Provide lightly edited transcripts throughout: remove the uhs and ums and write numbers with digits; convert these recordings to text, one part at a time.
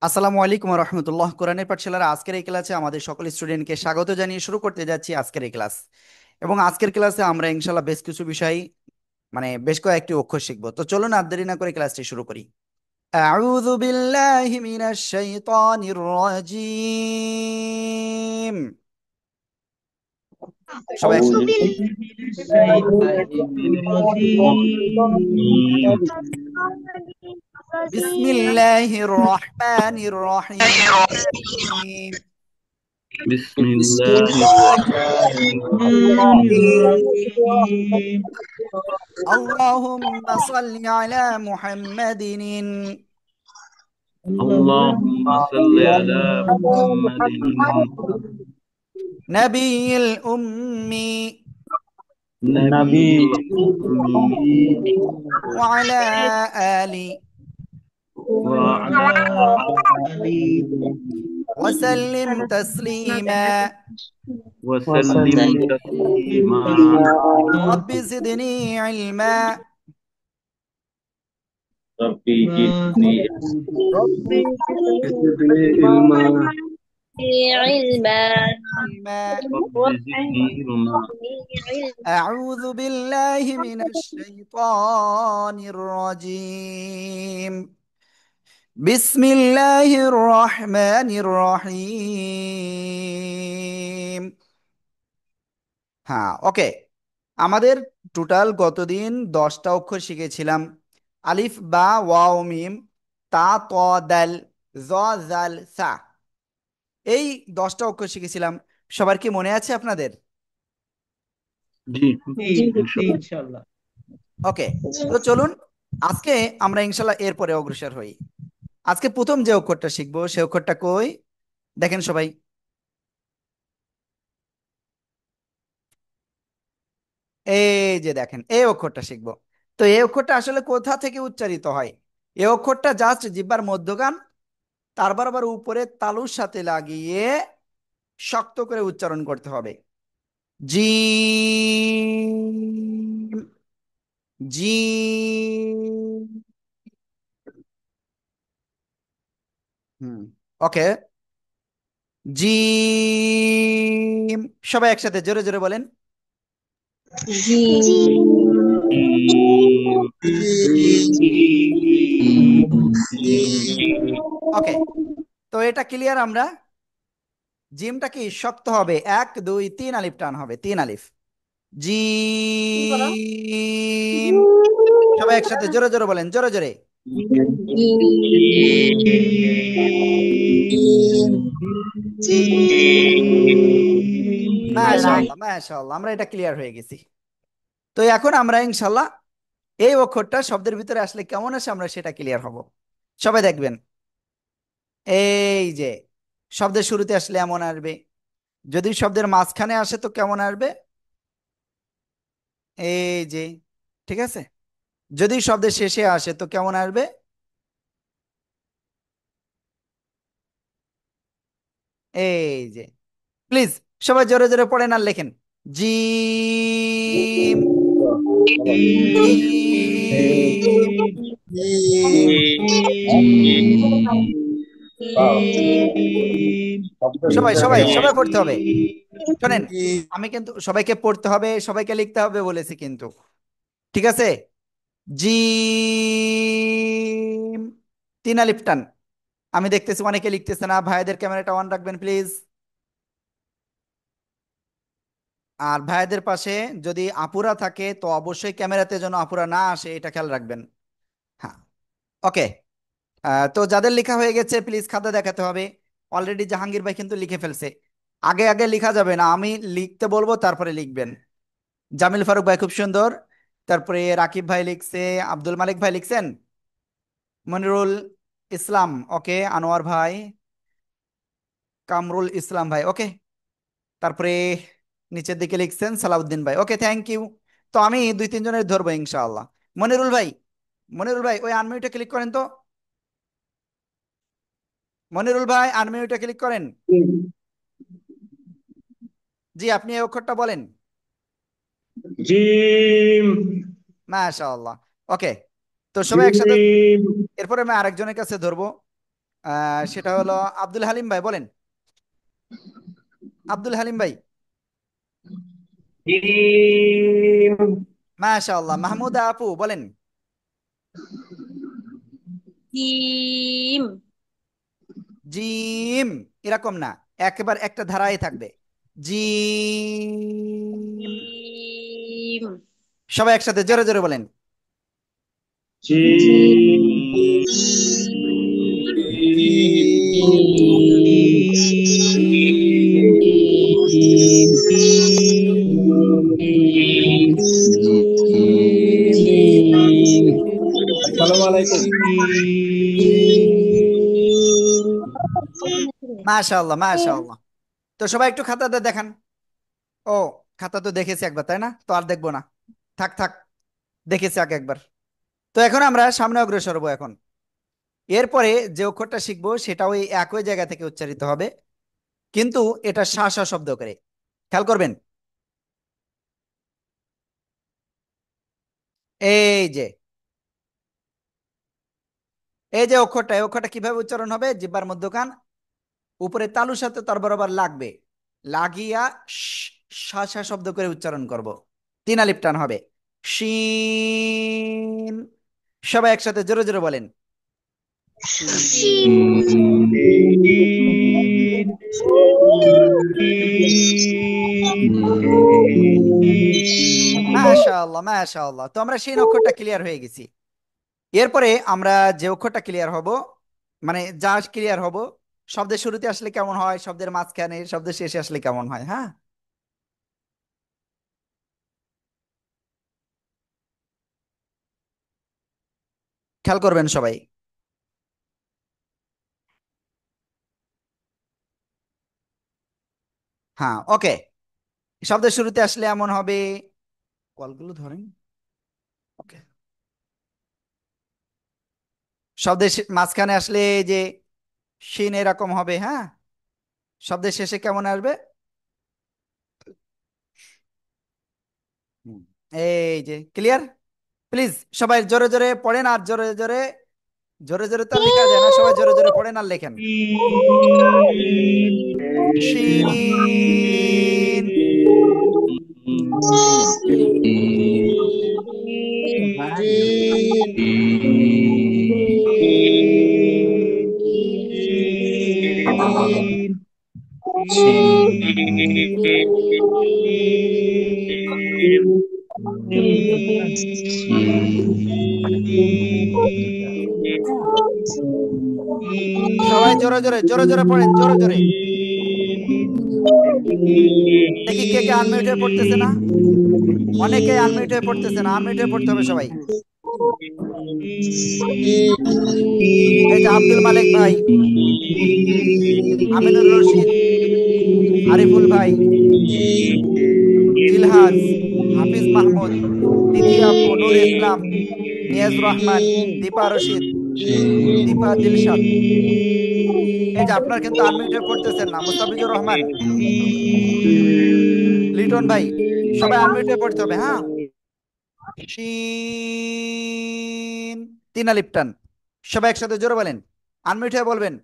আসসালামু আলাইকুম রহমতুল্লাহ। কোরআনের পাঠশালার আজকের এই ক্লাসে আমাদের সকল স্টুডেন্টকে স্বাগত জানিয়ে শুরু করতে যাচ্ছি আজকের এই ক্লাস। এবং আজকের ক্লাসে আমরা ইনশাল্লাহ বেশ কিছু বিষয় বেশ কয়েকটি অক্ষর শিখবো। তো চলুন আর দেরি না করে ক্লাসটি শুরু করি। আউযু বিল্লাহি মিনাশ শাইতানির রাজিম। সবাই أعوذ একসাথে بالله من الشيطان الرجيم বিসমিল্লাহির রহমানির রহিম। بسم الله الرحمن الرحيم اللهم صل على محمد اللهم صل على محمد نبي الأمي نبي الأمي وعلى آله وعلى آله وسلم تسليما. وسلم تسليما رب زدني علما. ربي زدني علما علما علما. رب زدني علما أعوذ بالله من الشيطان الرجيم. بسم الله الرحمن الرحيم. হ্যাঁ, ওকে। আমাদের টোটাল গতদিন 10টা অক্ষর শিখেছিলাম। আলিফ বা ওয়াও মিম তা ত দাল জ জাল সা, এই 10টা অক্ষর শিখেছিলাম। সবার কি মনে আছে আপনাদের? জি জি ইনশাআল্লাহ ইনশাল্লাহ। ওকে, তো চলুন আজকে আমরা ইনশাল্লাহ এরপরে অগ্রসর হই। আজকে প্রথম যে অক্ষরটা শিখবো সে অক্ষরটা কই, দেখেন সবাই। এই যে দেখেন, এই অক্ষরটা শিখবো। তো এই অক্ষরটা আসলে কোথা থেকে উচ্চারিত হয়? এই অক্ষরটা জাস্ট জিহ্বার মধ্যখান, তারপর আবার উপরে তালুর সাথে লাগিয়ে শক্ত করে উচ্চারণ করতে হবে। জি, জি। হুম, ওকে। জিম। সবাই একসাথে জোরে জোরে বলেন। জি ওকে, তো এটা ক্লিয়ার আমরা। জিমটা কি শক্ত হবে, 1 2 3 আলিফ টান হবে, 3 আলিফ। জিম। সবাই একসাথে জোরে জোরে বলেন, জোরে জোরে। মাশাআল্লাহ মাশাআল্লাহ, আমরা এটা ক্লিয়ার হয়ে গেছি। তো এখন আমরা ইনশাল্লাহ এই অক্ষরটা শব্দের ভিতরে আসলে কেমন আসে আমরা সেটা ক্লিয়ার হব। সবাই দেখবেন, এই যে শব্দের শুরুতে আসলে এমন আসবে, যদি শব্দের মাঝখানে আসে তো কেমন আসবে, এই যে, ঠিক আছে। যদি শব্দের শেষে আসে তো কেমন আসবে, এই যে। প্লিজ সবাই জোরে জোরে পড়েন আর লেখেন। Gym, gym. সবাই সবাই সবাই পড়তে হবে। শোনেন, আমি কিন্তু সবাইকে পড়তে হবে, সবাইকে লিখতে হবে বলেছি কিন্তু, ঠিক আছে। জিম, 3 আলিফ টান। আমি দেখতেছি অনেকে লিখতেছে না, ভাইদের ক্যামেরাটা অন রাখবেন প্লিজ। আর ভাইদের পাশে যদি আপুরা থাকে তো অবশ্যই ক্যামেরাতে যেন আপুরা না আসে, এটা খেয়াল রাখবেন। হ্যাঁ, ওকে। তো যাদের লেখা হয়ে গেছে প্লিজ খাতা দেখাতে হবে। অলরেডি জাহাঙ্গীর ভাই কিন্তু লিখে ফেলছে। আগে আগে লেখা যাবে না, আমি লিখতে বলবো তারপরে লিখবেন। জামিল ফারুক ভাই খুব সুন্দর। তারপরে রাকিব ভাই লিখছে, আব্দুল মালিক ভাই লিখছেন, মনিরুল ইসলাম ওকে, আনোয়ার ভাই, কামরুল ইসলাম ভাই ওকে। তারপরে নিচের দিকে লিখছেন সালাউদ্দিন ভাই ওকে, থ্যাংক ইউ। তো আমি 2 3 জনের ধরবো ইনশাআল্লাহ। মনিরুল ভাই, মনিরুল ভাই ওই আনমিউটে ক্লিক করেন তো। মনিরুল ভাই আনমিউটে ক্লিক করেন। জি, আপনি এই অক্ষরটা বলেন। জিম মাশাআল্লাহ, ওকে। তো সবাই একসাথে, জিম এরপরে আমি আরেকজনের কাছে ধরবো। সেটা হলো আব্দুল হালিম ভাই বলেন। আব্দুল হালিম ভাই। জিম মাশাআল্লাহ। মাহমুদা আপু বলেন। Gym gym. এরকম না, একবার একটা ধারায় থাকবে। জিম। জিম সবাই একসাথে জোরে জোরে বলেন। জিম আসসালামু আলাইকুম। মাশাআল্লাহ মাশাআল্লাহ। তো সবাই একটু খাতাতে দেখান। ও, খাতা তো দেখেছি একবার, তাই না? তো আর দেখবো না। থাক থাক, দেখেছি আগে একবার। তো এখন আমরা সামনে অগ্রসর হবো। এখন এরপরে যে অক্ষরটা শিখবো সেটা ওই একই জায়গা থেকে উচ্চারিত হবে, কিন্তু এটা শা শা শব্দ করে। খেয়াল করবেন। এই যে, এই যে অক্ষরটা, এই অক্ষরটা কিভাবে উচ্চারণ হবে? জিহ্বার মধ্যখান উপরে তালুর সাথে তার বরাবর লাগবে, লাগিয়া শা শা শব্দ করে উচ্চারণ করব। তিন আলিফ টান হবে। শিন। সবাই একসাথে জোরে জোরে বলেন। মাশাআল্লাহ মাশাআল্লাহ। তো আমরা সেই অক্ষরটা ক্লিয়ার হয়ে গেছি। এরপরে আমরা যে অক্ষরটা ক্লিয়ার হব, মানে যা ক্লিয়ার হব, শব্দের শুরুতে আসলে কেমন হয়, শব্দের মাঝখানে, শব্দের শেষে আসলে কেমন হয়। হ্যাঁ, খেয়াল করবেন সবাই। হ্যাঁ, ওকে। শব্দের শুরুতে আসলে এমন হবে। কলগুলো ধরেন। ওকে। শব্দের মাঝখানে আসলে এই যে শিন, এরকম হবে। হ্যাঁ, শব্দের শেষে কেমন আসবে? হুম, এই যে ক্লিয়ার। প্লিজ সবাই জোরে জোরে পড়েন, আর জোরে জোরে, জোরে জোরে তো আর লেখা যায় না, সবাই জোরে জোরে পড়েন আর লেখেন। শিন। সবাই জোরে জোরে জোরে জোরে পড়েন, জোরে জোরে। দেখি কে কে আনমিউট হয়ে পড়তেছে না। অনেকে আনমিউট হয়ে পড়তেছে না, আনমিউট হয়ে পড়তে হবে সবাই। এই যে আব্দুল মালিক ভাই, আমিনুর রশিদ, আরিফুল ভাই, জিলহাজ, হাফিজ মাহমুদ, তিথি আপু, নূর ইসলাম, নিয়াজ রহমান, দীপা রশিদ, দীপা দিলশাদ। এই যে আপনার কিন্তু আনমিউট হয়ে পড়তেছেন না। মুস্তাফিজুর রহমান, লিটন ভাই, সবাই আনমিউট হয়ে পড়তে হবে। হ্যাঁ, শিন। তিন আলিফ টান। সবাই একসাথে জোরে বলেন, আনমিউট হয়ে বলবেন।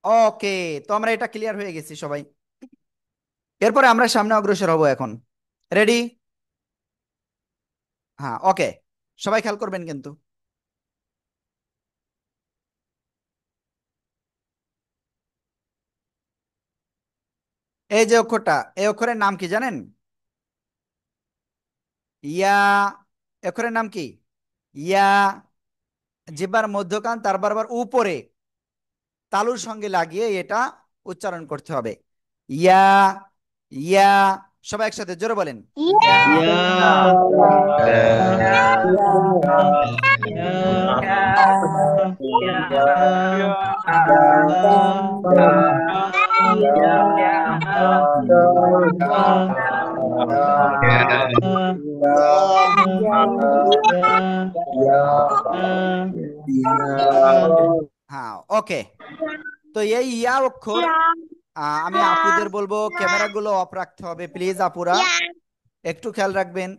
ওকে। তো আমরা এটা ক্লিয়ার হয়ে গেছি সবাই। এরপরে আমরা সামনে অগ্রসর হব এখন। রেডি? হ্যাঁ, ওকে। সবাই খেয়াল করবেন কিন্তু। এই যে অক্ষরটা, এই অক্ষরের নাম কি জানেন? ইয়া। এই অক্ষরের নাম কি? ইয়া। জিহ্বার মধ্যখান তার বারবার উপরে তালুর সঙ্গে লাগিয়ে এটা উচ্চারণ করতে হবে। ইয়া। ইয়া। সবাই একসাথে জোরে বলেন। ইয়া। হ্যাঁ, ওকে। তো এই ইয়া অক্ষর আমি আপুদের বলবো ক্যামেরাগুলো অফ রাখতে হবে প্লিজ। আপুরা একটু খেয়াল রাখবেন।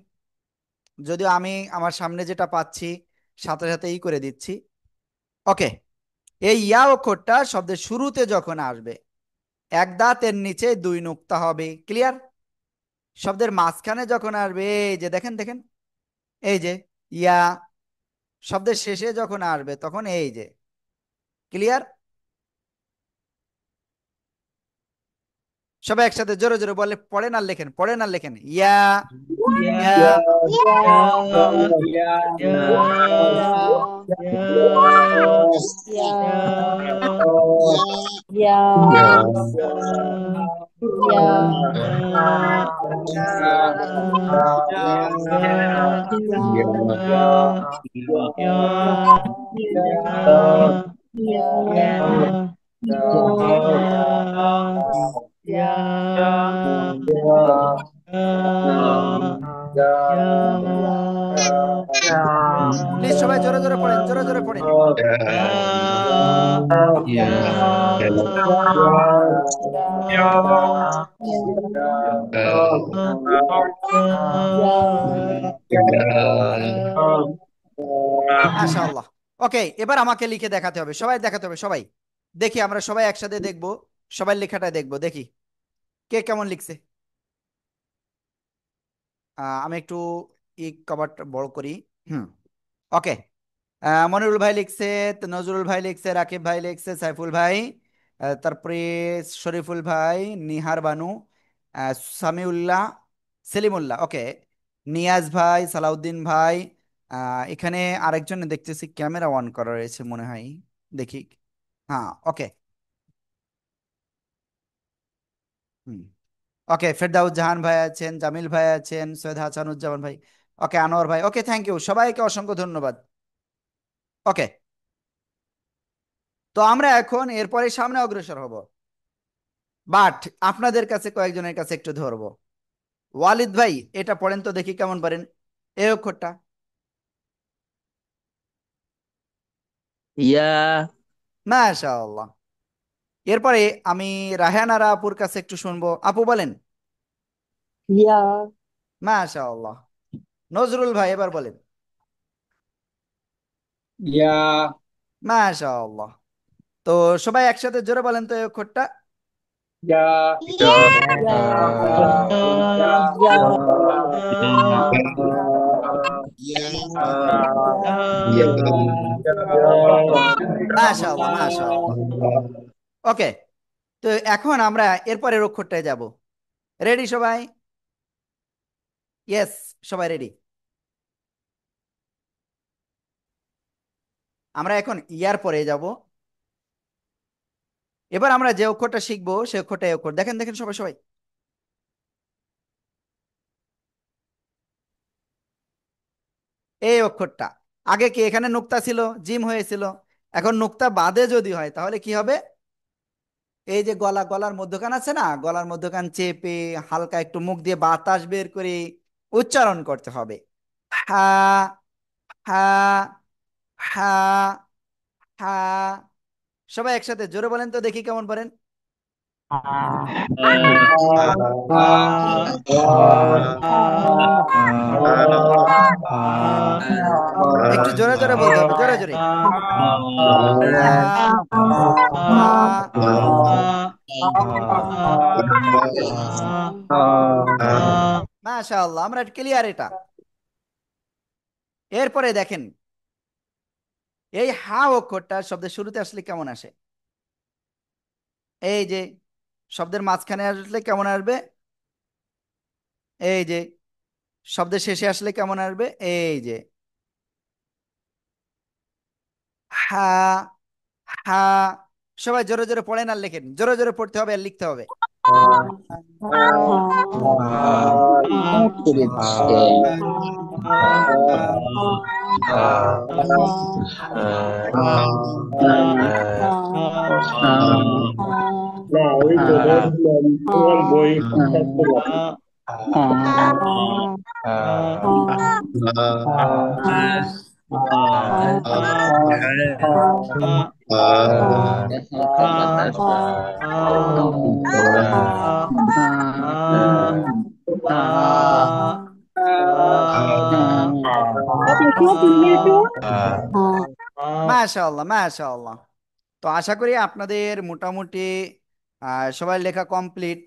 যদিও আমি আমার সামনে যেটা পাচ্ছি সাথে সাথে করে দিচ্ছি। ওকে, এই ইয়া অক্ষরটা শব্দের শুরুতে যখন আসবে এক দাঁতের নিচে দুই নুক্তা হবে, ক্লিয়ার? শব্দের মাঝখানে যখন আসবে এই যে দেখেন দেখেন, এই যে ইয়া, শব্দের শেষে যখন আসবে তখন এই যে, ক্লিয়ার? সবাই একসাথে জোরে জোরে বলে পড়েন আর লেখেন, পড়েন আর লেখেন, ইয়া ইয়া। ya, প্লিজ সবাই জোরে জোরে পড়েন, জোরে জোরে পড়েন। মাশাআল্লাহ। ওকে, এবার আমাকে লিখে দেখাতে হবে, সবাই দেখাতে হবে, সবাই দেখি, আমরা সবাই একসাথে দেখবো, সবাই লেখাটা দেখবো, দেখি কে কেমন লিখছে। আমি একটু কভারটা বড় করি। হুম, ওকে। মনিরুল ভাই লিখছে, তো নজরুল ভাই লিখছে, রাকিব ভাই লিখছে, সাইফুল ভাই, তারপরে শরীফুল ভাই, নিহার বানু, আহ, সামিউল্লাহ, সেলিমুল্লাহ, ওকে, নিয়াজ ভাই, সালাউদ্দিন ভাই, এখানে আরেকজন দেখতেছি ক্যামেরা অন করা রয়েছে মনে হয়, দেখি। হ্যাঁ, ওকে। হুম, ওকে, ফেরদাউস জাহান ভাই আছেন, জামিল ভাই আছেন, সৈয়দ হাসানুজ্জামান ভাই, ওকে, আনোয়ার ভাই, ওকে, থ্যাংক ইউ, সবাইকে অসংখ্য ধন্যবাদ। ওকে, তো আমরা এখন এরপরে সামনে অগ্রসর হব, বাট আপনাদের কাছে কয়েকজনের কাছে একটু ধরবো। ওয়ালিদ ভাই, এটা পড়েন তো দেখি কেমন পারেন এই অক্ষরটা। ya, মাশাআল্লাহ। এরপরে আমি রায়হান আর আপুর কাছে একটু শুনবো, আপু বলেন। মাশাআল্লাহ। নজরুল ভাই এবার বলেন। ya, মাশাআল্লাহ। তো সবাই একসাথে জোরে বলেন তো এই অক্ষরটা। ya, মাশাআল্লাহ মাশাআল্লাহ। ওকে, তো এখন আমরা এরপরের অক্ষরটায় যাব। রেডি সবাই? ইয়েস, সবাই রেডি। আমরা এখন ইয়ার পরে যাব। এবার আমরা যে অক্ষরটা শিখবো সে অক্ষরটা এই অক্ষর, দেখেন দেখেন সবাই সবাই, এই অক্ষরটা। আগে কি এখানে নুক্তা ছিল, জিম হয়েছিল, এখন নুক্তা বাদে যদি হয় তাহলে কি হবে? এই যে গলা, গলার মধ্যখান আছে না, গলার মধ্যখান চেপে হালকা একটু মুখ দিয়ে বাতাস বের করে উচ্চারণ করতে হবে। হা, হা, হা, হা। সবাই একসাথে জোরে বলেন তো দেখি কেমন পারেন। একটু জোরে জোরে বলতে হবে, জোরে জোরে। হা, হা। মাশাআল্লাহ, আমরা ক্লিয়ার এটা। এরপরে দেখেন এই হা অক্ষরটা শব্দের শুরুতে আসলে কেমন আসে, এই যে শব্দের মাঝখানে আসলে কেমন আসবে, এই যে শব্দের শেষে আসলে কেমন আসবে, এই যে হা, হা। সবাই জোরে জোরে পড়েন আর লেখেন, জোরে জোরে পড়তে হবে আর লিখতে হবে। Nah, itu dan boy satu lah. মাশাআল্লাহ, মাশাআল্লাহ। তো আশা করি আপনাদের মোটামুটি সবাই লেখা কমপ্লিট।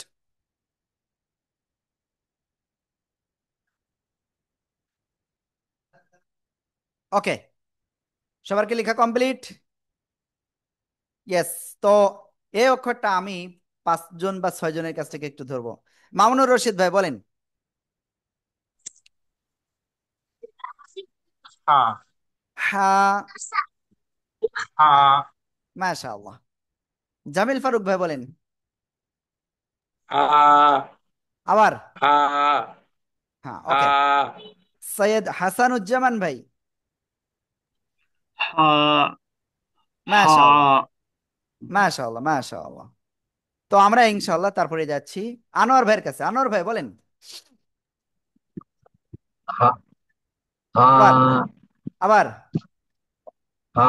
ওকে, সবার কি লেখা কমপ্লিট? ইয়েস। তো এই অক্ষরটা আমি 5 জন বা 6 জনের কাছ থেকে একটু ধরবো। মামুনুর রশিদ ভাই বলেন। হা হ্যাঁ। হা মাশাআল্লাহ। জামিল ফারুক ভাই বলেন। আ আবার। আ হ্যাঁ, ওকে। আ সৈয়দ হাসানুজ্জামান ভাই। হা মাশাআল্লাহ, হা মাশাআল্লাহ, মাশাআল্লাহ। তো আমরা ইনশাআল্লাহ তারপরে যাচ্ছি আনোয়ার ভাইয়ের কাছে। আনোয়ার ভাই বলেন। হা আবার। হা আবার। হা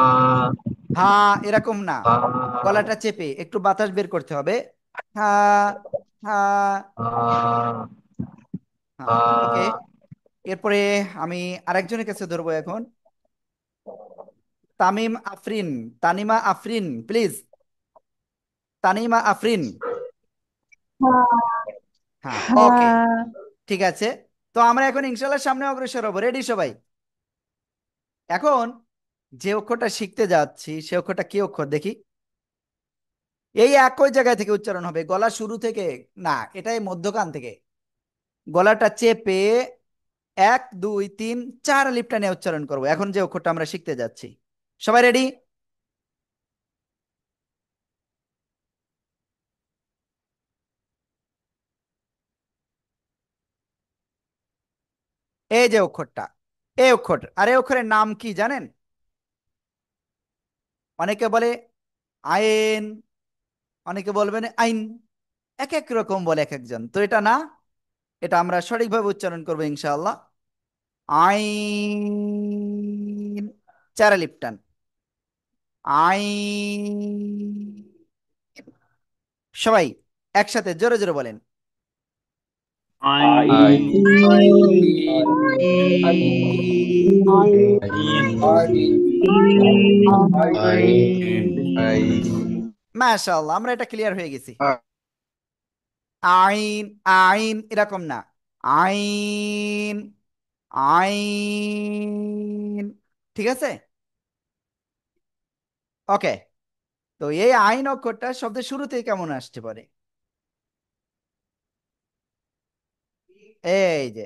হ্যাঁ, এরকম না, হা গলাটা চেপে একটু বাতাস বের করতে হবে। হ্যাঁ। হ্যাঁ। হা হ্যাঁ, ওকে। হা এরপরে আমি আরেকজনের কাছে ধরবো এখন। তামিম আফরিন। তানিমা আফরিন, প্লিজ। তানিমা আফরিন। হ্যাঁ, ওকে, ঠিক আছে। তো আমরা এখন ইনশাল্লাহ সামনে অগ্রসর হবো। রেডি সবাই? এখন যে অক্ষরটা শিখতে যাচ্ছি সে অক্ষরটা কি অক্ষর দেখি। এই একই জায়গা থেকে উচ্চারণ হবে, গলা শুরু থেকে না, এটাই মধ্যখান থেকে গলাটা চেপে 1 2 3 4 লিপটা নিয়ে উচ্চারণ করবো। এখন যে অক্ষরটা আমরা শিখতে যাচ্ছি, সবাই রেডি? এই যে অক্ষরটা, এই অক্ষর, আর এই অক্ষরের নাম কি জানেন? অনেকে বলে আইন, অনেকে বলবেন আইন, এক এক রকম বলে এক একজন। তো এটা না, এটা আমরা সঠিকভাবে উচ্চারণ করবো ইনশাআল্লাহ। আইন, 4 লিপটান। আইন। সবাই একসাথে জোরে জোরে বলেন। আই মাশাআল্লাহ, আমরা এটা ক্লিয়ার হয়ে গেছি। আইন, আইন এরকম না, আইন, আইন, ঠিক আছে। ওকে। তো এই আইন অক্ষরটা শব্দের শুরুতেই কেমন আসতে পারে? এই যে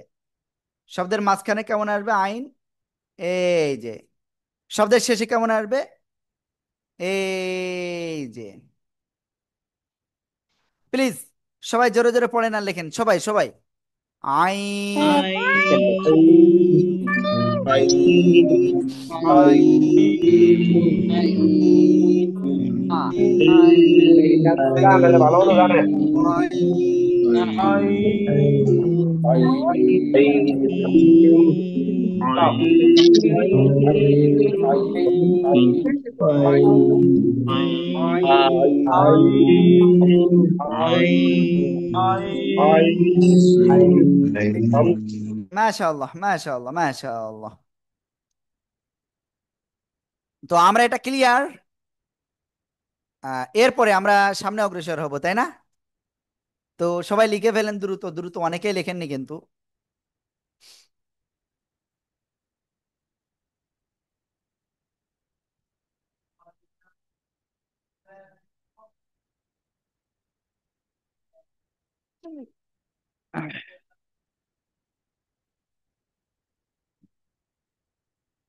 শব্দের মাঝখানে কেমন আসবে আইন, এই যে শব্দের শেষে কেমন আসবে, এই যে। প্লিজ সবাই জোরে জোরে পড়েন আর লেখেন, সবাই সবাই। আইন। ভালো মতো জানে মাশাআল্লাহ, মাশাআল্লাহ, মাশাআল্লাহ। তো আমরা এটা ক্লিয়ার। এরপরে আমরা সামনে অগ্রসর হব, তাই না? তো সবাই লিখে ফেলেন দ্রুত দ্রুত, অনেকেই লেখেননি কিন্তু।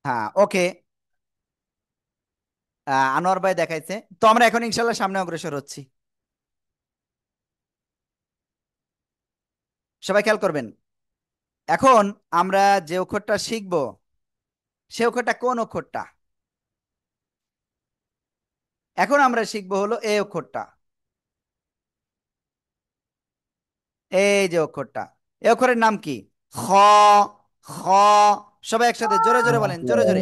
হ্যাঁ, ওকে। আনোয়ার ভাই দেখাইছে। তো আমরা এখন ইনশাল্লাহ সামনে অগ্রসর হচ্ছি। সবাই খেয়াল করবেন। এখন আমরা যে অক্ষরটা শিখব সে অক্ষরটা কোন অক্ষরটা? এখন আমরা শিখবো হলো এই অক্ষরটা, এই যে অক্ষরটা। এই অক্ষরের নাম কি? খ। খ। সবাই একসাথে জোরে জোরে বলেন, জোরে জোরে।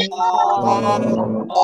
ক।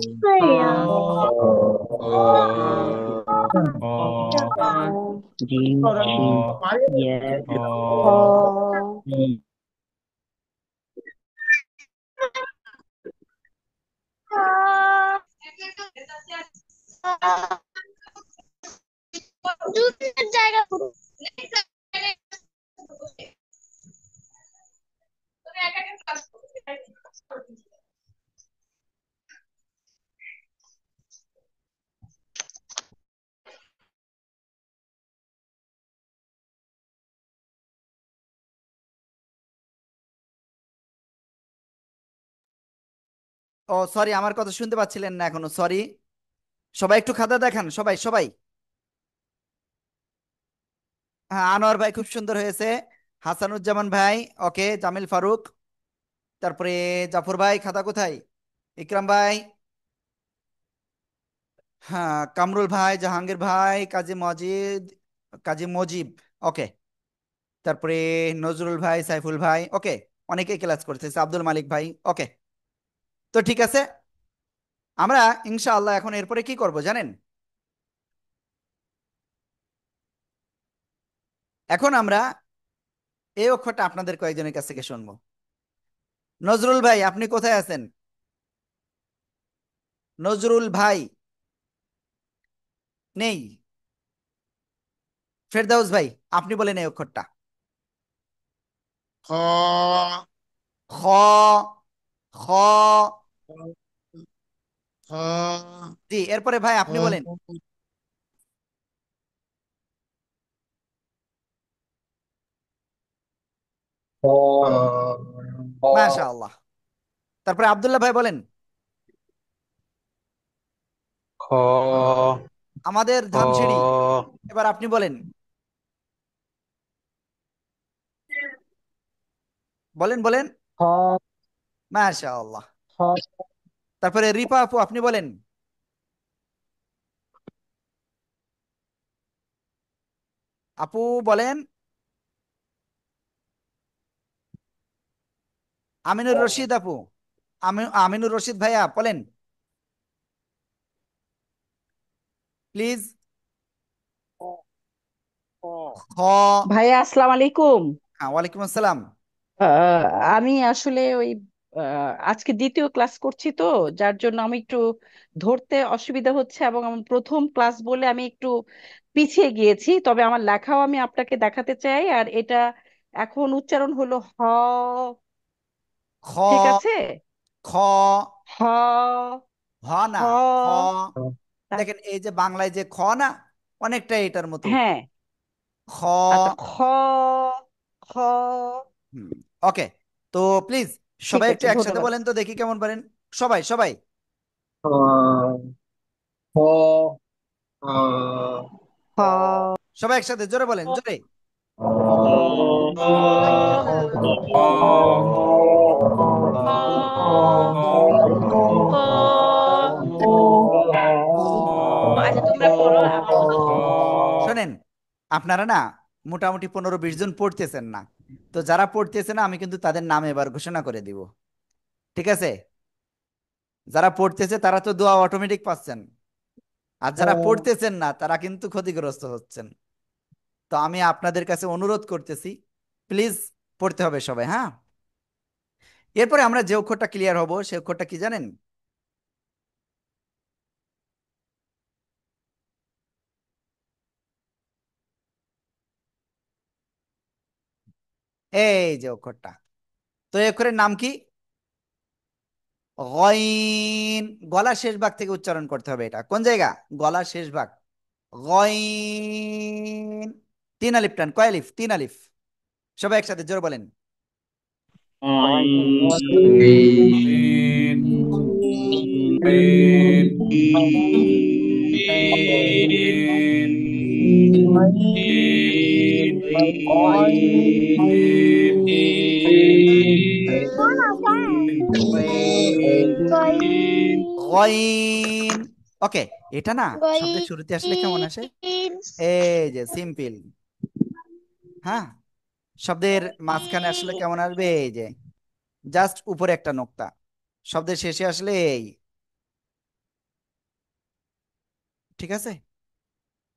Apa ya? ও সরি, আমার কথা শুনতে পাচ্ছিলেন না এখনো, সরি। সবাই একটু খাতা দেখান, সবাই সবাই। হ্যাঁ, আনোয়ার ভাই খুব সুন্দর হয়েছে। হাসানুজ্জামান ভাই, ওকে। জামিল ফারুক, তারপরে জাফর ভাই খাতা কোথায়? ইকরাম ভাই, হ্যাঁ, কামরুল ভাই, জাহাঙ্গীর ভাই, কাজী মজিদ, কাজী মজিব, ওকে। তারপরে নজরুল ভাই, সাইফুল ভাই, ওকে। অনেকেই ক্লাস করতেছে, আব্দুল মালিক ভাই, ওকে। তো ঠিক আছে, আমরা ইনশাআল্লাহ এখন এরপরে কি করব জানেন? এখন আমরা এই অক্ষরটা আপনাদের কয়েকজনের কাছ থেকে শুনবো। নজরুল ভাই, আপনি কোথায় আছেন? নজরুল ভাই নেই। ফেরদাউস ভাই, আপনি বলেন এই অক্ষরটা। খ খ। খ। খ জি, এরপরে ভাই খ আপনি বলেন। মাশাআল্লাহ। তারপরে আব্দুল্লাহ ভাই বলেন। খ আমাদের খ ধামসিঁড়ি। এবার আপনি বলেন, বলেন বলেন। খ মাশাআল্লাহ। খ তারপরে রিপা আপু, আপনি বলেন। আপু বলেন। আমিনুর রশিদ আপু, আমিনুর রশিদ ভাইয়া বলেন প্লিজ। খ। ভাইয়া আসসালামু আলাইকুম। হ্যাঁ, ওয়ালাইকুম আসসালাম। আহ, আমি আসলে ওই আজকে দ্বিতীয় ক্লাস করছি তো, যার জন্য আমি একটু ধরতে অসুবিধা হচ্ছে এবং আমার প্রথম ক্লাস বলে আমি একটু পিছিয়ে গিয়েছি। তবে আমার লেখাও আমি আপনাকে দেখাতে চাই। আর এটা এখন উচ্চারণ হলো হ। খ। ঠিক আছে। খ। হ। হ হ। না, খ। আচ্ছা দেখেন এই যে বাংলায় যে খ না, অনেকটা এটার মতো। হ্যাঁ খ। আচ্ছা খ হুম। ওকে। তো প্লিজ ঠিক সবাই একটু আছে একসাথে ধন্যবাদ বলেন তো দেখি কেমন পারেন। সবাই সবাই হ খ সবাই একসাথে জোরে বলেন, জোরে। আচ্ছা তোমরা পড়ো আমার শোনেন, আপনারা না মোটামুটি 15-20 জন পড়তেছেন না, তো যারা পড়তেছে না আমি কিন্তু তাদের নাম এবার ঘোষণা করে দিব, ঠিক আছে? যারা পড়তেছে তারা তো দোয়া অটোমেটিক পাচ্ছেন, আর যারা পড়তেছেন না তারা কিন্তু ক্ষতিগ্রস্ত হচ্ছেন। তো আমি আপনাদের কাছে অনুরোধ করতেছি, প্লিজ পড়তে হবে সবাই, হ্যাঁ? এরপরে আমরা যে অক্ষরটা ক্লিয়ার হব সে অক্ষরটা কি জানেন? এই যে অক্ষরটা, তো এই অক্ষরের নাম কি? গইন। গলার শেষ ভাগ থেকে উচ্চারণ করতে হবে, এটা কোন জায়গা? গলার শেষ ভাগ। গইন। 3 আলিফ টান, কয় আলিফ? 3 আলিফ। সবাই একসাথে জোর বলেন। গইন। ওকে। এটা না শব্দের শুরুতে আসলে কেমন আসে? এই যে সিম্পল। হ্যাঁ, শব্দের মাঝখানে আসলে কেমন আসবে? এই যে জাস্ট উপরে একটা নোক্তা। শব্দের শেষে আসলে এই। ঠিক আছে?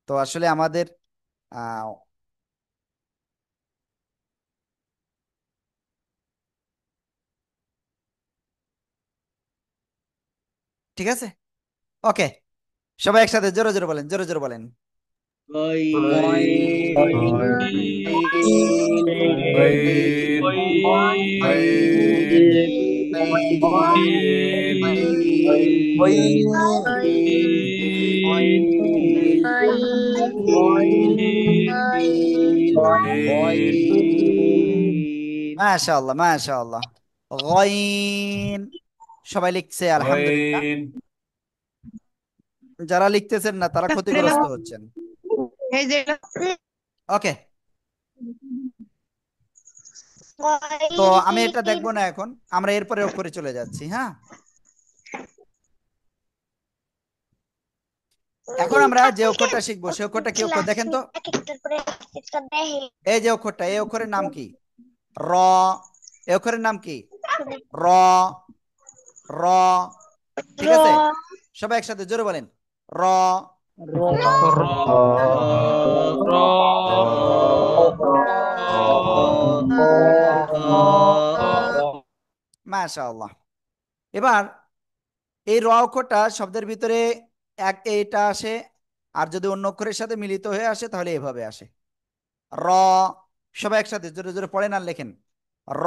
তো আসলে আমাদের আহ, ঠিক আছে। ওকে। সবাই একসাথে জোরে জোরে বলেন, জোরে জোরে বলেন। মাশাআল্লাহ, মাশাআল্লাহ। গইন। সবাই লিখছে আলহামদুলিল্লাহ। যারা লিখতেছেন না তারা ক্ষতিগ্রস্ত হচ্ছেন। এই যে ওকে। তো আমি এটা দেখবো না এখন, আমরা এরপরে অক্ষরে চলে যাচ্ছি, হ্যাঁ? এখন আমরা যে অক্ষরটা শিখবো সে অক্ষরটা কি অক্ষর দেখেন তো। এই যে অক্ষরটা, এই অক্ষরের নাম কি? র। এই অক্ষরের নাম কি? র। র। ঠিক আছে? সবাই একসাথে জোরে বলেন। র। মাশাআল্লাহ। এবার এই র অক্ষরটা শব্দের ভিতরে এক এটা আসে, আর যদি অন্য অক্ষরের সাথে মিলিত হয়ে আসে তাহলে এভাবে আসে। র। সবাই একসাথে জোরে জোরে পড়েন আর লেখেন। র।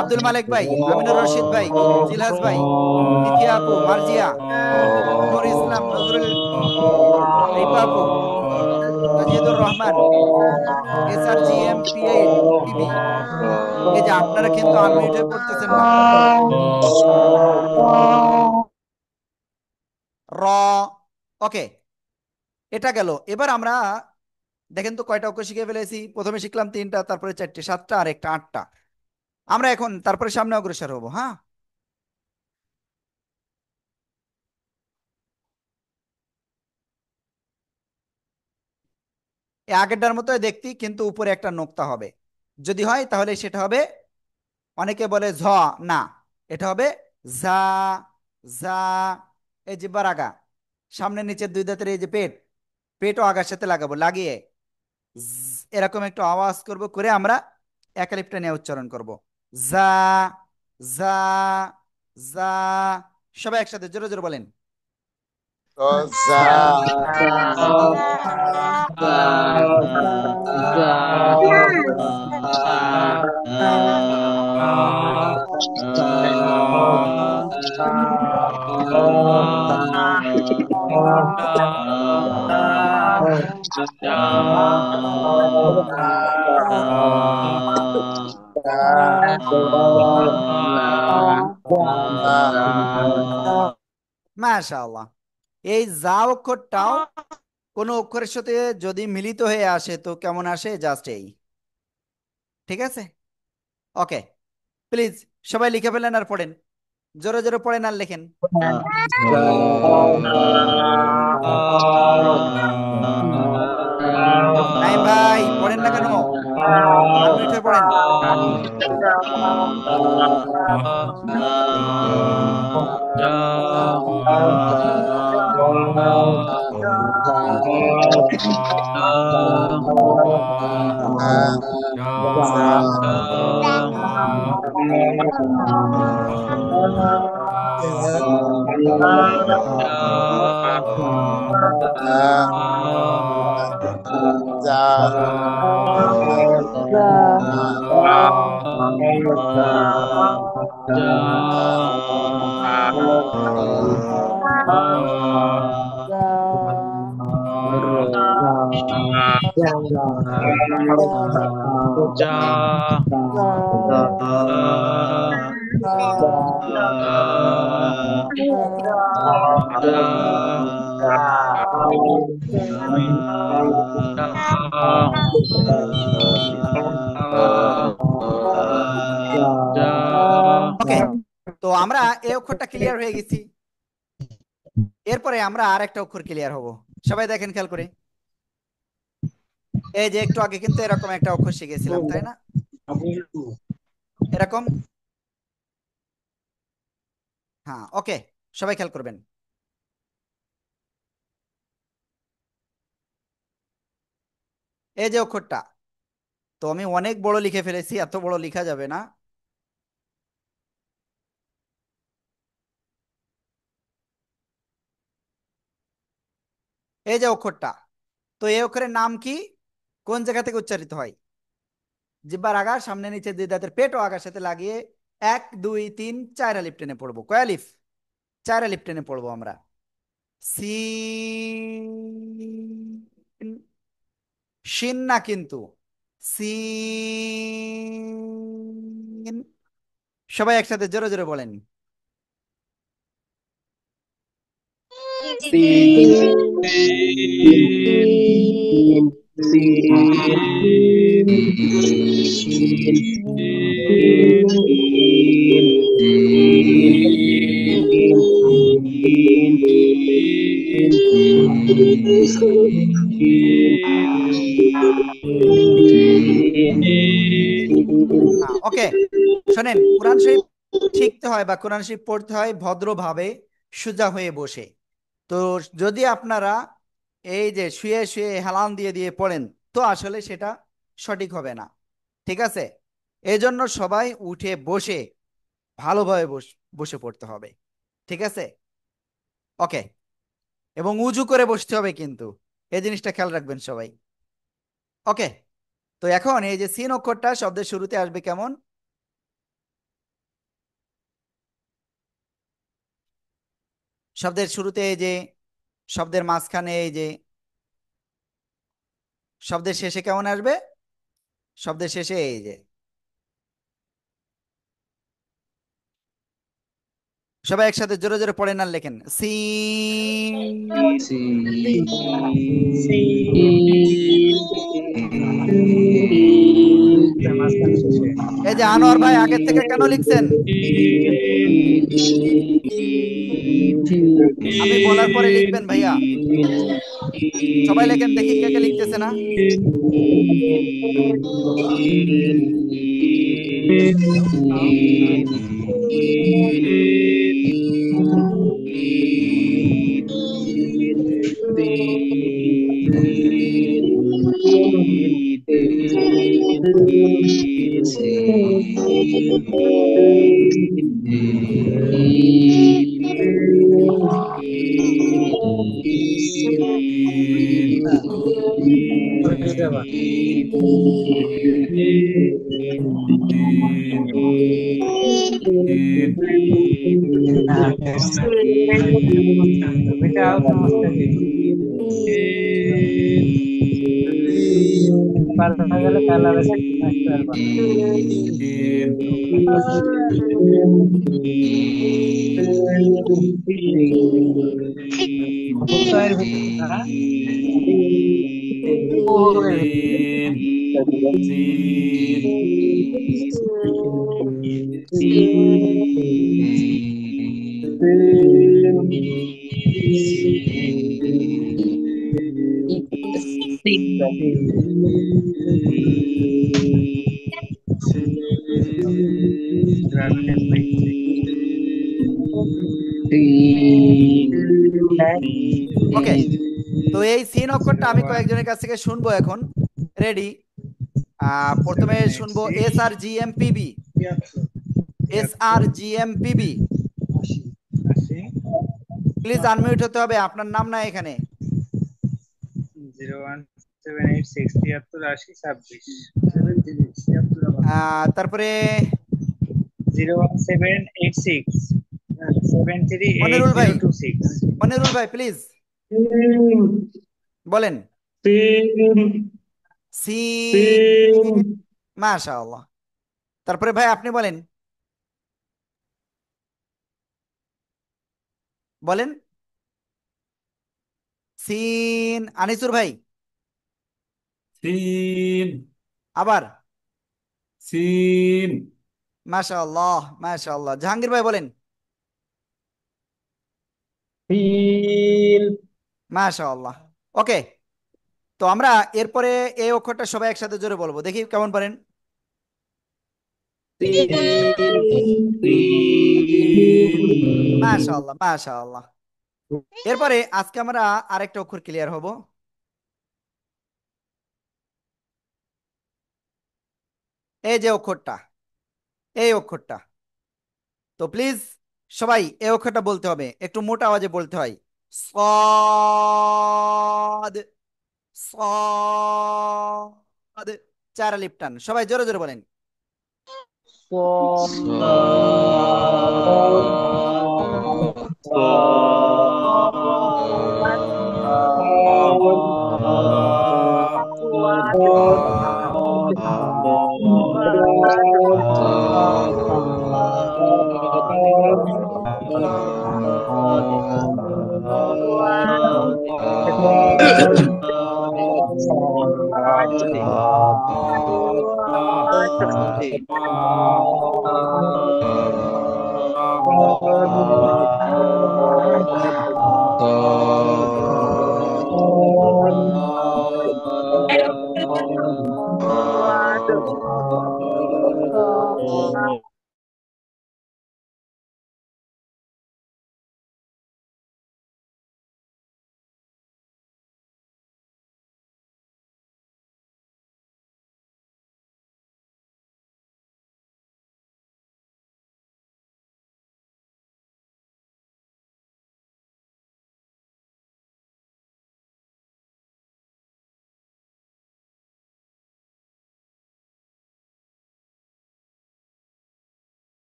আব্দুল মালিক ভাই, আমিনুর রশিদ ভাই, জিলহাস ভাই, তিথিয়া আপু, মার্জিয়া, নূর ইসলাম, নজরুল, রিপা আপু, তাজিদুর রহমান, SRGM P8 PB। এই যে আপনারা কিন্তু আনমিউট হয়ে পড়তেছেন না। র। ওকে, এটা গেল। এবার আমরা দেখেন তো কয়টা অক্ষর শিখে ফেলেছি। প্রথমে শিখলাম 3টা, তারপরে 4টে, 7টা, আর একটা 8টা। আমরা এখন তারপরে সামনে অগ্রসর হবো, হ্যাঁ? এই আগেরটার মতো দেখতে, কিন্তু উপরে একটা নোক্তা হবে। যদি হয় তাহলে সেটা হবে, অনেকে বলে ঝ, না, এটা হবে যা। যা। এই জিহ্বার আগা, সামনে নিচের দুই দাঁতের এই যে পেট, পেটও আগার সাথে লাগাবো, লাগিয়ে এরকম একটু আওয়াজ করব, করে আমরা একালিপটা নিয়ে উচ্চারণ করব। জা, জা, জা। সবাই একসাথে জোরে জোরে বলেন। Rosa, মাশাআল্লাহ। এই যা অক্ষরটাও কোন অক্ষরের সাথে যদি মিলিত হয়ে আসে তো কেমন আসে, জাস্ট এই। ঠিক আছে, ওকে। প্লিজ সবাই লিখে ফেলেন আর পড়েন, জোরে জোরে পড়েন আর লেখেন। নাইম ভাই পড়েন না কেন, আনমিউট হয়ে পড়েন। ওকে, তো আমরা এই অক্ষরটা ক্লিয়ার হয়ে গেছি। এরপরে আমরা আর একটা অক্ষর ক্লিয়ার হব। সবাই দেখেন খেয়াল করে, এই যে একটু আগে কিন্তু এরকম একটা অক্ষর শিখেছিলাম, তাই না? এরকম। হ্যাঁ, ওকে, সবাই খেয়াল করবেন। এই যে অক্ষরটা, তো আমি অনেক বড় লিখে ফেলেছি, এত বড় লেখা যাবে না। এই যে অক্ষরটা, তো এই অক্ষরের নাম কি, কোন জায়গা থেকে উচ্চারিত হয়? জিহ্বার আগা, সামনে নিচে দুই দাঁতের পেট ও আগার সাথে লাগিয়ে 1 2 3 4 আলিফ টেনে পড়বো। কয় আলিফ? 4 আলিফ টেনে পড়বো আমরা। সিন, শিন না কিন্তু, সিন। সবাই একসাথে জোরে জোরে বলেন। ওকে, শোনেন, কোরআন শরীফ শিখতে হয় বা কোরআন শরীফ পড়তে হয় ভদ্রভাবে, সোজা হয়ে বসে। তো যদি আপনারা এই যে শুয়ে শুয়ে হেলান দিয়ে দিয়ে পড়েন, তো আসলে সেটা সঠিক হবে না। ঠিক আছে, এই জন্য সবাই উঠে বসে ভালোভাবে বসে পড়তে হবে। ঠিক আছে, ওকে। এবং উজু করে বসতে হবে কিন্তু, এই জিনিসটা খেয়াল রাখবেন সবাই। ওকে, তো এখন এই যে সিন অক্ষরটা শব্দের শুরুতে আসবে কেমন? শব্দের শুরুতে এই যে, শব্দের মাঝখানে এই যে, শব্দের শেষে কেমন আসবে? শব্দের শেষে এই যে। সবাই একসাথে জোরে জোরে পড়েন আর লেখেন সিন। এই যে আনোয়ার ভাই আগের থেকে কেন লিখছেন? আমি বলার পরে লিখবেন ভাইয়া। সবাই লেখেন দেখি কে কে লিখতেছে না। ওকে, তো এই সিন অক্ষরটা আমি কয়েকজনের কাছ থেকে শুনবো এখন। রেডি? প্রথমে শুনবো SRGMPB। SRGMPB, প্লিজ আনমিউট হতে হবে, আপনার নাম না এখানে। 01786738026 তারপরে 01786 মনিরুল ভাই, 738026 মনিরুল ভাই প্লিজ বলেন। সি, মাশাআল্লাহ। তারপরে ভাই আপনি বলেন, বলেন। সিন, আনিসুর ভাই সিন আবার। সিন মাশাআল্লাহ মাশাআল্লাহ। জাহাঙ্গীর ভাই বলেন। মাশাআল্লাহ। ওকে, তো আমরা এরপরে এই অক্ষরটা সবাই একসাথে জোরে বলবো, দেখি কেমন পারেন। মাশাআল্লাহ মাশাআল্লাহ। এরপরে আজকে আমরা আরেকটা অক্ষর ক্লিয়ার হব। এই যে অক্ষরটা, এই অক্ষরটা, তো প্লিজ সবাই এই অক্ষরটা বলতে হবে, একটু মোটা আওয়াজে বলতে হয়। সদ, সদ, চার আলিফ টান, সবাই জোরে জোরে বলেন।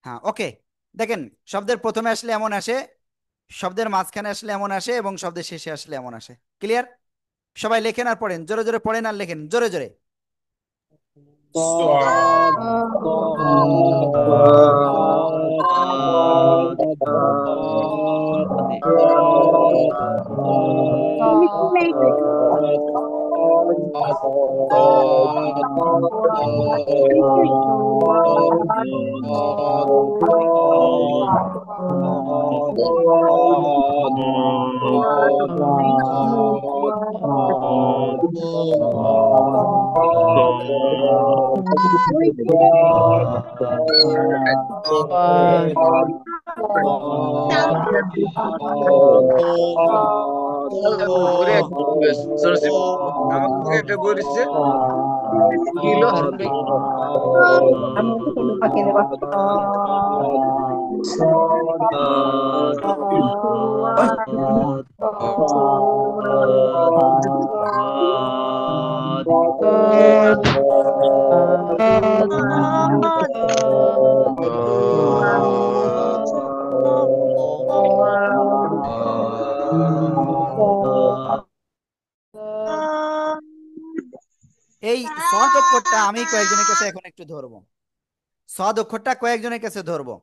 হ্যাঁ, ওকে। দেখেন, শব্দের প্রথমে আসলে এমন আসে, শব্দের মাঝখানে আসলে এমন আসে, এবং শব্দের শেষে আসলে এমন আসে। ক্লিয়ার? সবাই লেখেন আর পড়েন, জোরে জোরে পড়েন আর লেখেন জোরে জোরে। ঘুরে একটা বই দিছে কিলো হবে আমি তো কোনো ফাঁকি নেব এই সদ অক্ষরটা আমি কয়েকজনের কাছে এখন একটু ধরবো। সদ অক্ষরটা কয়েকজনের কাছে ধরবো।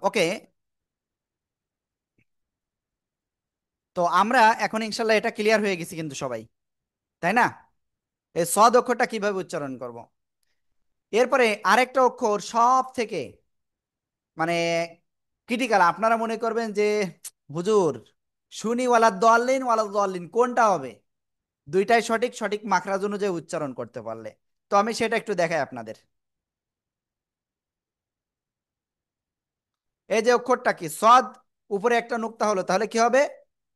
ওকে, তো আমরা এখন ইনশাল্লাহ এটা ক্লিয়ার হয়ে গেছি কিন্তু সবাই, তাই না? এই সদ অক্ষরটা কিভাবে উচ্চারণ করব। এরপরে আরেকটা অক্ষর সব থেকে মানে ক্রিটিক্যাল, আপনারা মনে করবেন যে হুজুর শুনি ওয়ালা দলিন কোনটা হবে? দুইটাই সঠিক, সঠিক মাখরাজ অনুযায়ী উচ্চারণ করতে পারলে। তো আমি সেটা একটু দেখাই আপনাদের। এই যে অক্ষরটা কি সদ, উপরে একটা নুক্তা হলো, তাহলে কি হবে?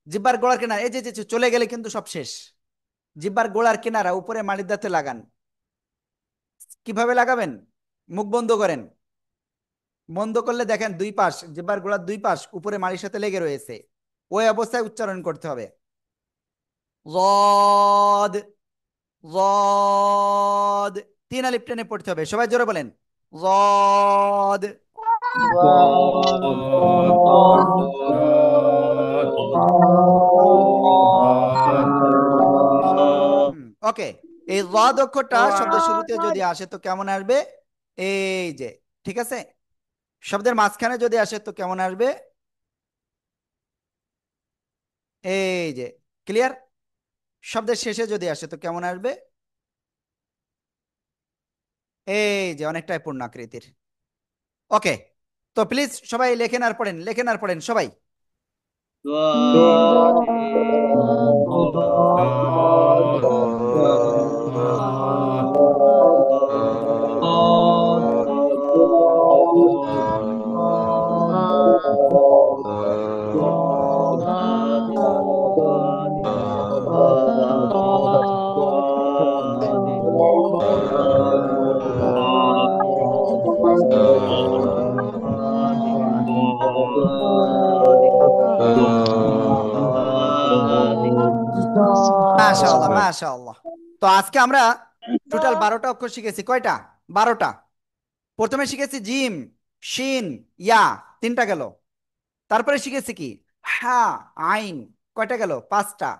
জিব্বার গোড়ার কিনারা, এই যে যে চলে গেলে কিন্তু সব শেষ। জিব্বার গোড়ার কিনারা উপরে মাড়ির দাঁতে লাগান। কিভাবে লাগাবেন? মুখ বন্ধ করেন। বন্ধ করলে দেখেন দুই পাশ, জিহ্বার গোড়ার দুই পাশ উপরে মাড়ির সাথে লেগে রয়েছে। ওই অবস্থায় উচ্চারণ করতে হবে। যদ, যদ, তিন আলিফ টেনে পড়তে হবে। সবাই জোরে বলেন যদ। ওকে, এই যদ অক্ষরটা শব্দের শুরুতে যদি আসে তো কেমন আসবে? এই যে, ঠিক আছে। শব্দের মাঝখানে যদি আসে তো কেমন আসবে? এই যে, ক্লিয়ার। শব্দের শেষে যদি আসে তো কেমন আসবে? এই যে, অনেকটাই পূর্ণাকৃতির। ওকে, তো প্লিজ সবাই লেখেন আর পড়েন, লেখেন আর পড়েন সবাই। মাশাআল্লাহ, মাশাআল্লাহ। তো আজকে আমরা টোটাল 12টা অক্ষর শিখেছি। কয়টা? 12টা। প্রথমে শিখেছি জিম, শিন, ইয়া, তিনটা গেল। তারপরে শিখেছি কি? হা, আইন, কয়টা গেল? পাঁচটা।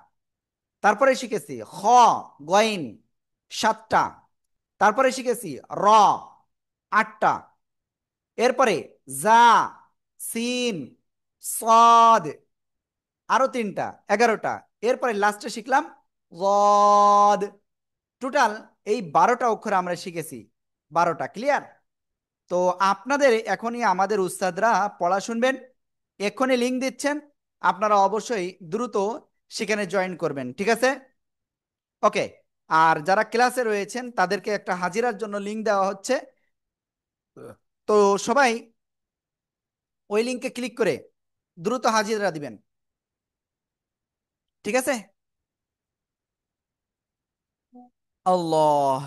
তারপরে শিখেছি খ, গইন, সাতটা। তারপরে শিখেছি র, আটটা। এরপরে জা, সিন, সদ, আরো তিনটা, 11টা। এরপরে লাস্টে শিখলাম গদ। টোটাল এই 12টা অক্ষর আমরা শিখেছি। 12টা, ক্লিয়ার? তো আপনাদের এখনই আমাদের উস্তাদরা পড়া শুনবেন, এক্ষুনি লিঙ্ক দিচ্ছেন, আপনারা অবশ্যই দ্রুত সেখানে জয়েন করবেন, ঠিক আছে? ওকে, আর যারা ক্লাসে রয়েছেন তাদেরকে একটা হাজিরার জন্য লিঙ্ক দেওয়া হচ্ছে। তো সবাই ওই লিঙ্কে ক্লিক করে দ্রুত হাজিরা দিবেন, ঠিক আছে? আল্লাহ।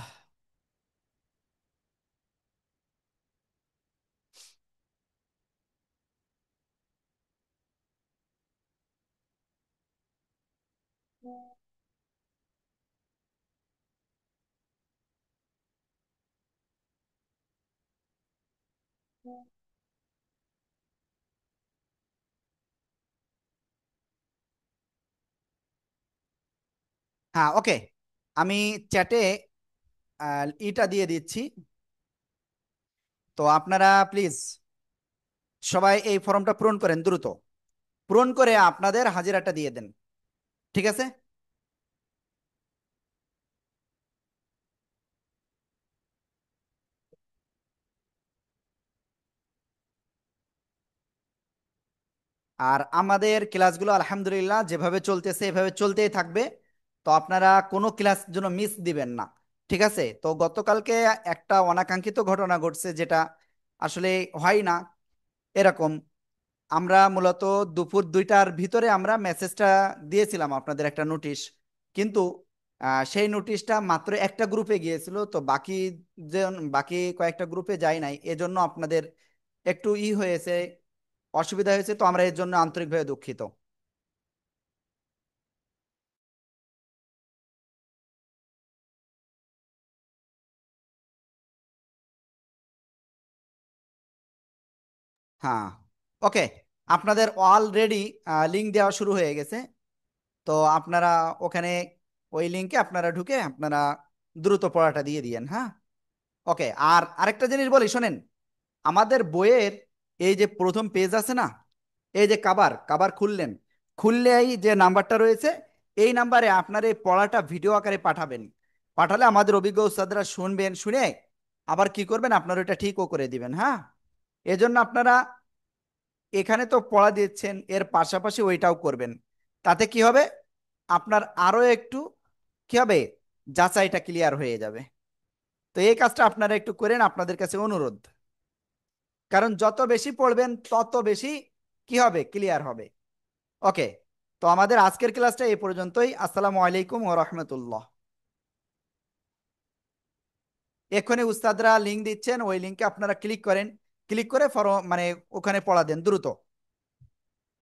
হ্যাঁ, ওকে, আমি চ্যাটে ইটা দিয়ে দিচ্ছি। তো আপনারা প্লিজ সবাই এই ফর্মটা পূরণ করেন, দ্রুত পূরণ করে আপনাদের হাজিরাটা দিয়ে দেন, ঠিক আছে? আর আমাদের ক্লাসগুলো আলহামদুলিল্লাহ যেভাবে চলতেছে এভাবে চলতেই থাকবে। তো তো আপনারা কোনো ক্লাস যেন মিস দিবেন না। ঠিক আছে? তো গতকালকে একটা অনাকাঙ্ক্ষিত ঘটনা ঘটছে, যেটা আসলে হয় না এরকম। আমরা মূলত দুপুর 2টার ভিতরে আমরা মেসেজটা দিয়েছিলাম আপনাদের একটা নোটিশ, কিন্তু সেই নোটিশটা মাত্র একটা গ্রুপে গিয়েছিল, তো যে বাকি কয়েকটা গ্রুপে যায় নাই, এজন্য আপনাদের একটু হয়েছে, অসুবিধা হয়েছে। তো আমরা এর জন্য আন্তরিকভাবে দুঃখিত। হ্যাঁ, ওকে। আপনাদের অলরেডি লিঙ্ক দেওয়া শুরু হয়ে গেছে। তো আপনারা ওখানে ওই লিঙ্কে আপনারা ঢুকে আপনারা দ্রুত পড়াটা দিয়ে দিয়েন। হ্যাঁ, ওকে। আর আরেকটা জিনিস বলি, শোনেন। আমাদের বইয়ের এই যে প্রথম পেজ আছে না, এই যে কাবার কাবার খুললেন, খুললেই যে নাম্বারটা রয়েছে, এই নাম্বারে আপনার এই পড়াটা ভিডিও আকারে পাঠাবেন। পাঠালে আমাদের অভিজ্ঞ উস্তাদরা শুনবেন, শুনে আবার কি করবেন, আপনার ওইটা ঠিকও করে দিবেন। হ্যাঁ, এজন্য আপনারা এখানে তো পড়া দিচ্ছেন, এর পাশাপাশি ওইটাও করবেন। তাতে কি হবে, আপনার আরো একটু কি হবে, যাচাইটা ক্লিয়ার হয়ে যাবে। তো এই কাজটা আপনারা একটু করেন, আপনাদের কাছে অনুরোধ। কারণ যত বেশি পড়বেন তত বেশি কি হবে, ক্লিয়ার হবে। ওকে। তো আমাদের আজকের ক্লাসটা এই পর্যন্তই। আসসালামু আলাইকুম ওয়া রাহমাতুল্লাহ। এক্ষুনি উস্তাদরা লিংক দিচ্ছেন, ওই লিংকে আপনারা ক্লিক করেন, ক্লিক করে মানে ওখানে পড়া দেন দ্রুত।